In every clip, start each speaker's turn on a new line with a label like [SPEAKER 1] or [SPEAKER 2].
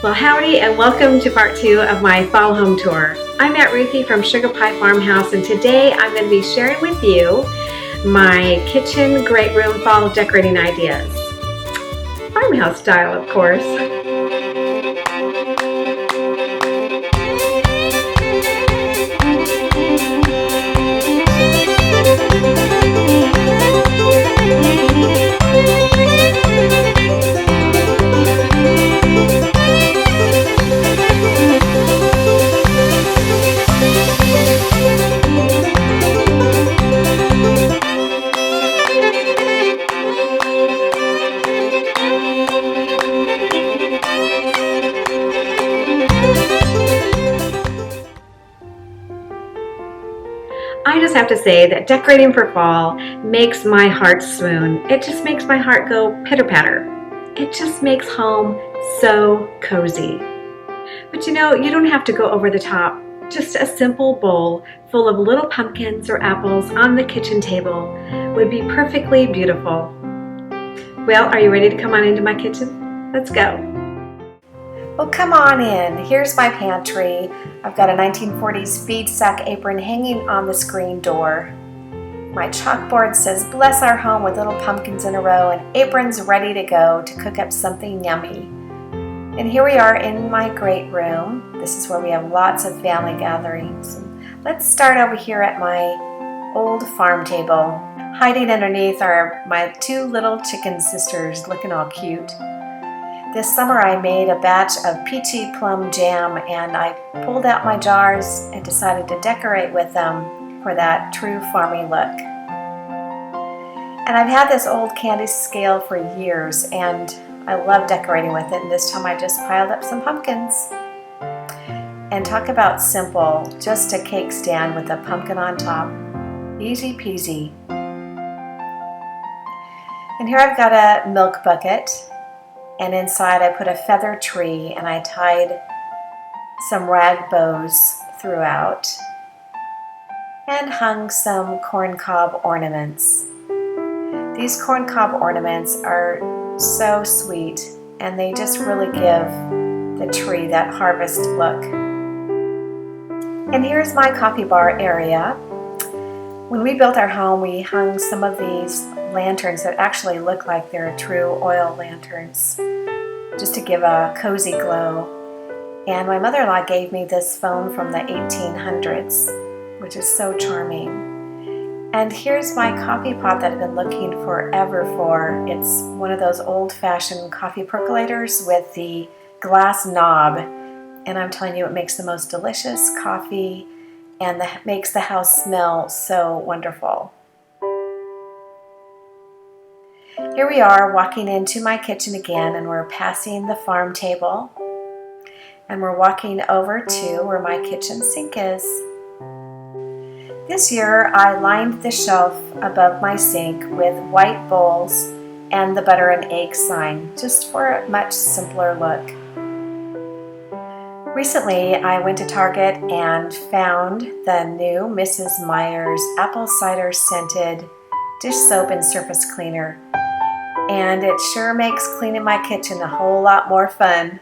[SPEAKER 1] Well, howdy and welcome to part 2 of my fall home tour. I'm Aunt Ruthie from Sugar Pie Farmhouse, and today I'm going to be sharing with you my kitchen great room fall decorating ideas. Farmhouse style, of course. I just have to say that decorating for fall makes my heart swoon. It just makes my heart go pitter-patter. It just makes home so cozy. But you know, you don't have to go over the top. Just a simple bowl full of little pumpkins or apples on the kitchen table would be perfectly beautiful. Well, are you ready to come on into my kitchen? Let's go. Well, come on in. Here's my pantry. I've got a 1940s feed sack apron hanging on the screen door. My chalkboard says, "Bless our home with little pumpkins in a row," and aprons ready to go to cook up something yummy. And here we are in my great room. This is where we have lots of family gatherings. Let's start over here at my old farm table. Hiding underneath are my two little chicken sisters looking all cute. This summer I made a batch of peachy plum jam, and I pulled out my jars and decided to decorate with them for that true farmy look. And I've had this old candy scale for years, and I love decorating with it, and this time I just piled up some pumpkins. And talk about simple, just a cake stand with a pumpkin on top. Easy peasy. And here I've got a milk bucket. And inside I put a feather tree, and I tied some rag bows throughout and hung some corncob ornaments. These corncob ornaments are so sweet, and they just really give the tree that harvest look. And here's my coffee bar area. When we built our home, we hung some of these lanterns that actually look like they're true oil lanterns, just to give a cozy glow. And my mother-in-law gave me this phone from the 1800s, which is so charming. And here's my coffee pot that I've been looking forever for. It's one of those old-fashioned coffee percolators with the glass knob. And I'm telling you, it makes the most delicious coffee and makes the house smell so wonderful. Here we are walking into my kitchen again, and we're passing the farm table, and we're walking over to where my kitchen sink is. This year I lined the shelf above my sink with white bowls and the butter and egg sign, just for a much simpler look. Recently, I went to Target and found the new Mrs. Meyer's apple cider scented dish soap and surface cleaner. And it sure makes cleaning my kitchen a whole lot more fun.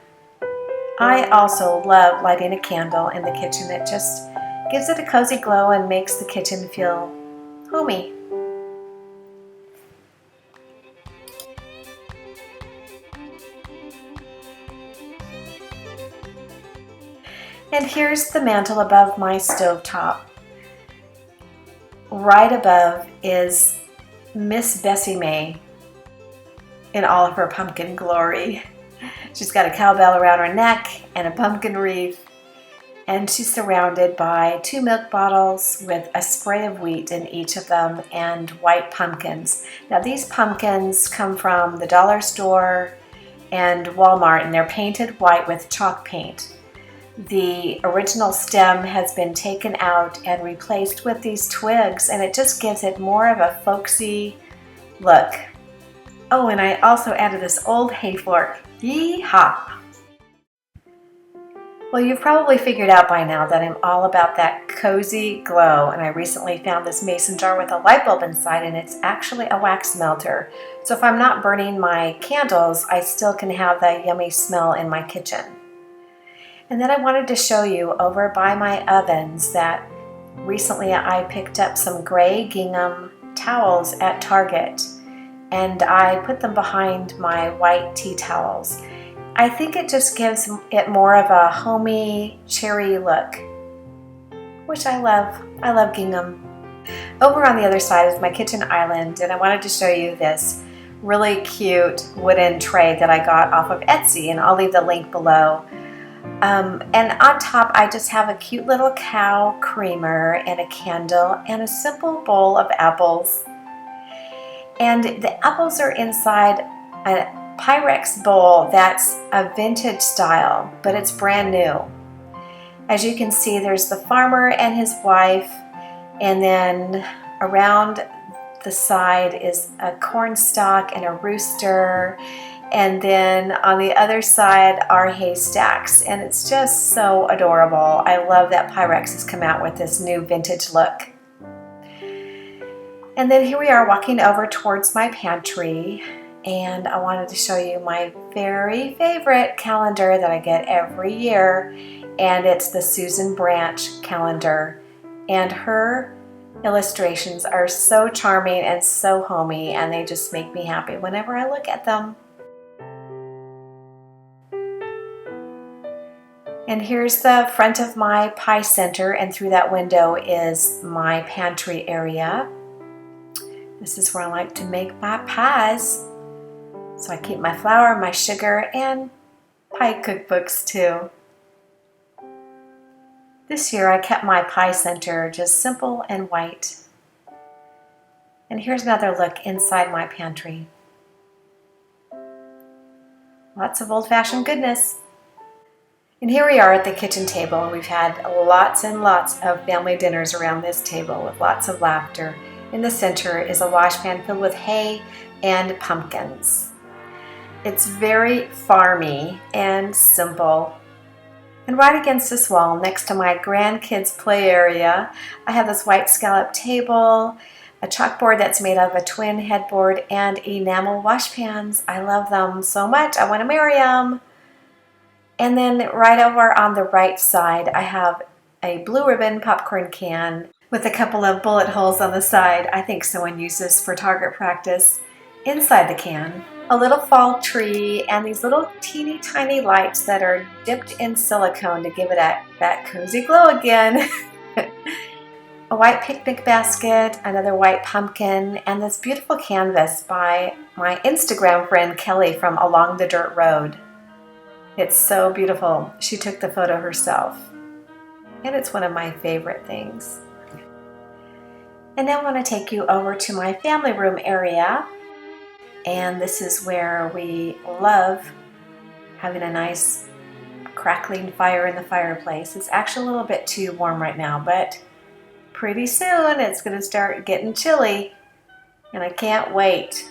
[SPEAKER 1] I also love lighting a candle in the kitchen. It just gives it a cozy glow and makes the kitchen feel homey. And here's the mantle above my stovetop. Right above is Miss Bessie May in all of her pumpkin glory. She's got a cowbell around her neck and a pumpkin wreath, and she's surrounded by 2 milk bottles with a spray of wheat in each of them and white pumpkins. Now these pumpkins come from the dollar store and Walmart, and they're painted white with chalk paint. The original stem has been taken out and replaced with these twigs, and it just gives it more of a folksy look. Oh, and I also added this old hay fork. Yee-haw! Well, you've probably figured out by now that I'm all about that cozy glow, and I recently found this mason jar with a light bulb inside, and it's actually a wax melter. So if I'm not burning my candles, I still can have that yummy smell in my kitchen.
[SPEAKER 2] And then I wanted to show you over by my ovens that recently I picked up some gray gingham towels at Target, and I put them behind my white tea towels. I think it just gives it more of a homey, cheery look, which I love. I love gingham. Over on the other side is my kitchen island, and I wanted to show you this really cute wooden tray that I got off of Etsy, and I'll leave the link below. And on top I just have a cute little cow creamer and a candle and a simple bowl of apples. And the apples are inside a Pyrex bowl that's a vintage style, but it's brand new. As you can see, there's the farmer and his wife, and then around the side is a corn stalk and a rooster, and then on the other side are haystacks, and it's just so adorable. I love that Pyrex has come out with this new vintage look. And then here we are walking over towards my pantry, and I wanted to show you my very favorite calendar that I get every year, and it's the Susan Branch calendar, and her illustrations are so charming and so homey, and they just make me happy whenever I look at them. And here's the front of my pie center, and through that window is my pantry area. This is where I like to make my pies. So I keep my flour, my sugar, and pie cookbooks too. This year I kept my pie center just simple and white. And here's another look inside my pantry. Lots of old-fashioned goodness. And here we are at the kitchen table, and we've had lots and lots of family dinners around this table with lots of laughter. In the center is a wash pan filled with hay and pumpkins. It's very farmy and simple. And right against this wall, next to my grandkids' play area, I have this white scallop table, a chalkboard that's made out of a twin headboard, and enamel wash pans. I love them so much. I want to marry them. And then right over on the right side, I have a blue ribbon popcorn can with a couple of bullet holes on the side. I think someone used this for target practice. Inside the can, a little fall tree and these little teeny tiny lights that are dipped in silicone to give it that cozy glow again. A white picnic basket, another white pumpkin, and this beautiful canvas by my Instagram friend Kelly from Along the Dirt Road. It's so beautiful. She took the photo herself, and it's one of my favorite things. And now I want to take you over to my family room area, and this is where we love having a nice crackling fire in the fireplace. It's actually a little bit too warm right now, but pretty soon it's going to start getting chilly, and I can't wait.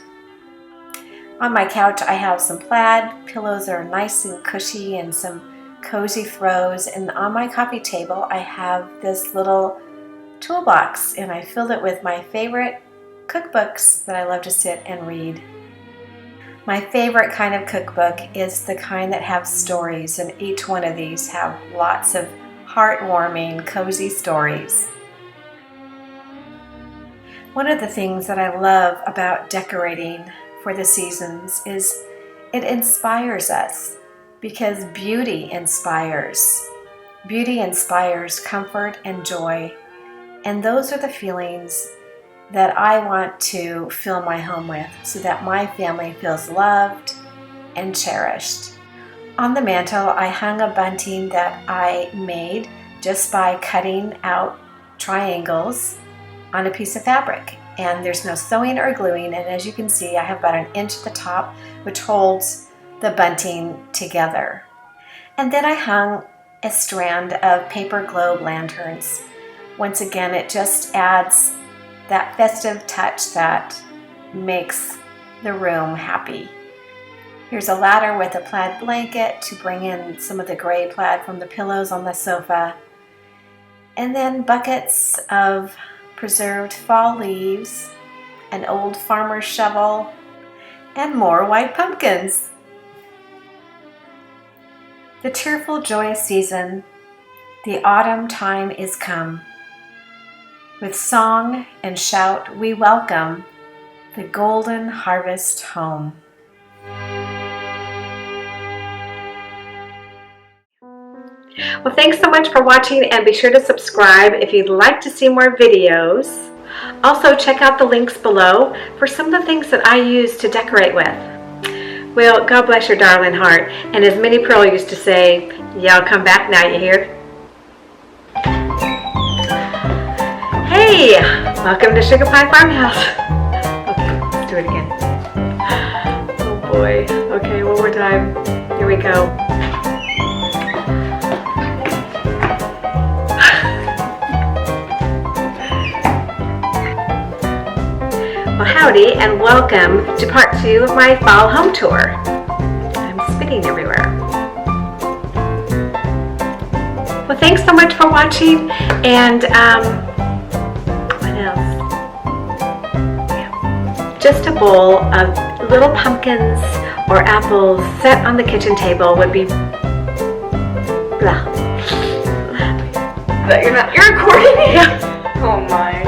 [SPEAKER 2] On my couch I have some plaid pillows that are nice and cushy and some cozy throws, and on my coffee table I have this little toolbox, and I filled it with my favorite cookbooks that I love to sit and read. My favorite kind of cookbook is the kind that have stories, and each one of these have lots of heartwarming, cozy stories. One of the things that I love about decorating for the seasons is it inspires us, because beauty inspires. Beauty inspires comfort and joy, and those are the feelings that I want to fill my home with so that my family feels loved and cherished. On the mantle, I hung a bunting that I made just by cutting out triangles on a piece of fabric. And there's no sewing or gluing, and as you can see, I have about 1 inch at the top, which holds the bunting together. And then I hung a strand of paper globe lanterns. Once again, it just adds that festive touch that makes the room happy. Here's a ladder with a plaid blanket to bring in some of the gray plaid from the pillows on the sofa. And then buckets of preserved fall leaves, an old farmer's shovel, and more white pumpkins. The cheerful, joyous season, the autumn time is come. With song and shout we welcome the golden harvest home.
[SPEAKER 1] Well, thanks so much for watching, and be sure to subscribe if you'd like to see more videos. Also, check out the links below for some of the things that I use to decorate with. Well, God bless your darling heart, and as Minnie Pearl used to say, y'all come back now, you hear? Hey, welcome to Sugar Pie Farmhouse. Okay, let's do it again. Oh boy. Okay, one more time. Here we go. Well, howdy, and welcome to part 2 of my fall home tour. I'm spitting everywhere. Well, thanks so much for watching, and what else? Yeah. Just a bowl of little pumpkins or apples set on the kitchen table would be blah. But you're recording? Yeah.
[SPEAKER 3] Oh my.